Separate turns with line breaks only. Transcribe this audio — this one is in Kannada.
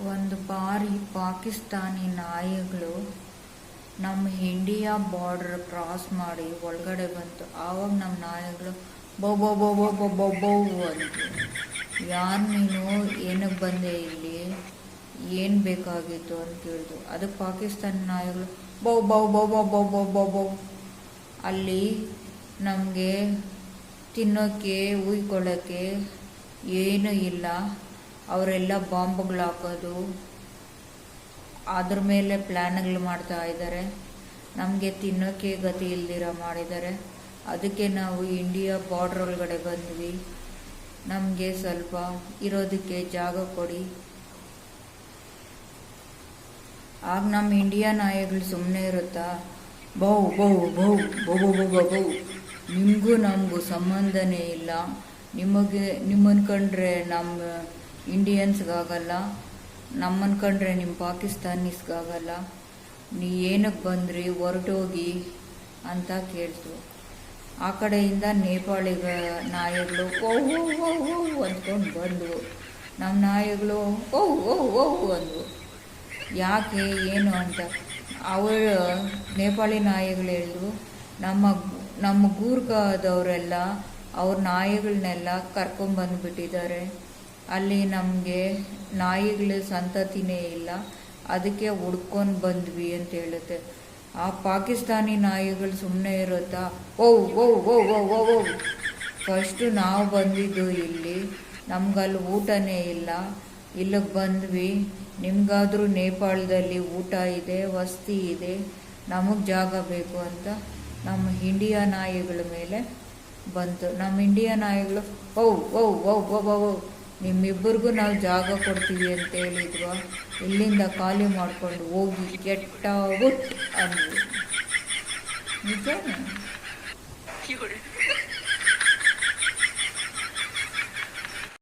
ಒಂದು ಬಾರಿ ಪಾಕಿಸ್ತಾನಿ ನಾಯಿಗಳು ನಮ್ಮ ಇಂಡಿಯಾ ಬಾರ್ಡರ್ ಕ್ರಾಸ್ ಮಾಡಿ ಒಳಗಡೆ ಬಂತು. ಆವಾಗ ನಮ್ಮ ನಾಯಿಗಳು ಬೌ ಬೌ ಬೌ ಬೌ ಬೌ ಬೌ ಬೌ ಅಂತು. ಯಾರು ನೀನು, ಏನಕ್ಕೆ ಬಂದೆ ಇಲ್ಲಿ, ಏನು ಬೇಕಾಗಿತ್ತು ಅಂತ ಕೇಳಿದ್ರು. ಅದಕ್ಕೆ ಪಾಕಿಸ್ತಾನಿ ನಾಯಿಗಳು ಬೌ ಬೌ ಬೌ ಬೌ ಬೌ ಬೌ ಬೌ ಬೌ. ಅಲ್ಲಿ ನಮಗೆ ತಿನ್ನೋಕ್ಕೆ ಉಯ್ಕೊಳ್ಳೋಕ್ಕೆ ಏನೂ ಇಲ್ಲ, ಅವರೆಲ್ಲ ಬಾಂಬ್ಗಳು ಹಾಕೋದು ಅದ್ರ ಮೇಲೆ ಪ್ಲ್ಯಾನ್ಗಳು ಮಾಡ್ತಾ ಇದ್ದಾರೆ. ನಮಗೆ ತಿನ್ನೋಕ್ಕೆ ಗತಿ ಇಲ್ದಿರ ಮಾಡಿದ್ದಾರೆ. ಅದಕ್ಕೆ ನಾವು ಇಂಡಿಯಾ ಬಾರ್ಡ್ರ್ ಒಳಗಡೆ ಬಂದ್ವಿ. ನಮಗೆ ಸ್ವಲ್ಪ ಇರೋದಕ್ಕೆ ಜಾಗ ಕೊಡಿ. ಆಗ ನಮ್ಮ ಇಂಡಿಯಾ ನಾಯಿಗಳು ಸುಮ್ಮನೆ ಇರುತ್ತಾ? ಬೌ ಬೌ ಬೌ ಬೌ ಬೌ ಬೌ ಬೌ. ನಿಮಗೂ ನಮಗೂ ಸಂಬಂಧನೇ ಇಲ್ಲ. ನಿಮ್ಮನ್ನು ಕಂಡ್ರೆ ನಮ್ಮ ಇಂಡಿಯನ್ಸ್ಗಾಗಲ್ಲ, ನಮ್ಮನ್ನು ಕಂಡ್ರೆ ನಿಮ್ಮ ಪಾಕಿಸ್ತಾನೀಸ್ಗಾಗಲ್ಲ. ನೀ ಏನಕ್ಕೆ ಬಂದ್ರಿ, ಹೊರಟೋಗಿ ಅಂತ ಕೇಳ್ತು. ಆ ಕಡೆಯಿಂದ ನೇಪಾಳಿಗ ನಾಯಿಗಳು ಓ ಓ ಓ ಓ ಅಂದ್ಕೊಂಡು ಬಂದವು. ನಮ್ಮ ನಾಯಿಗಳು ಓ ಓ ಓ ಅಂದವು. ಯಾಕೆ ಏನು ಅಂತ ಅವಳು ನೇಪಾಳಿ ನಾಯಿಗಳು ಹೇಳಿದ್ರು, ನಮ್ಮ ಗೂರ್ಖಾದವರೆಲ್ಲ ಅವ್ರ ನಾಯಿಗಳನ್ನೆಲ್ಲ ಕರ್ಕೊಂಬಂದುಬಿಟ್ಟಿದ್ದಾರೆ. ಅಲ್ಲಿ ನಮಗೆ ನಾಯಿಗಳ ಸಂತತಿನೇ ಇಲ್ಲ, ಅದಕ್ಕೆ ಹುಡ್ಕೊಂಡು ಬಂದ್ವಿ ಅಂತ ಹೇಳುತ್ತೆ. ಆ ಪಾಕಿಸ್ತಾನಿ ನಾಯಿಗಳು ಸುಮ್ಮನೆ ಇರುತ್ತಾ? ಓ ಓ ಓ ಓ ಓ ಓ. ಫಸ್ಟು ನಾವು ಬಂದಿದ್ದು ಇಲ್ಲಿ, ನಮ್ಗಲ್ಲಿ ಊಟನೇ ಇಲ್ಲ, ಇಲ್ಲಿಗೆ ಬಂದ್ವಿ. ನಿಮಗಾದರೂ ನೇಪಾಳದಲ್ಲಿ ಊಟ ಇದೆ, ವಸತಿ ಇದೆ, ನಮಗೆ ಜಾಗ ಬೇಕು ಅಂತ ನಮ್ಮ ಇಂಡಿಯಾ ನಾಯಿಗಳ ಮೇಲೆ ಬಂತು. ನಮ್ಮ ಇಂಡಿಯಾ ನಾಯಿಗಳು ಓ ಓ ಓ ಓ ಓ, ನಿಮ್ಮಿಬ್ಬರಿಗೂ ನಾವು ಜಾಗ ಕೊಡ್ತೀವಿ ಅಂತ ಹೇಳಿದ್ವ, ಇಲ್ಲಿಂದ ಖಾಲಿ ಮಾಡ್ಕೊಂಡು ಹೋಗಿ ಗೆಟ್ ಔಟ್ ಅಂದ್ವಿ. ನಿಜಾನೇ.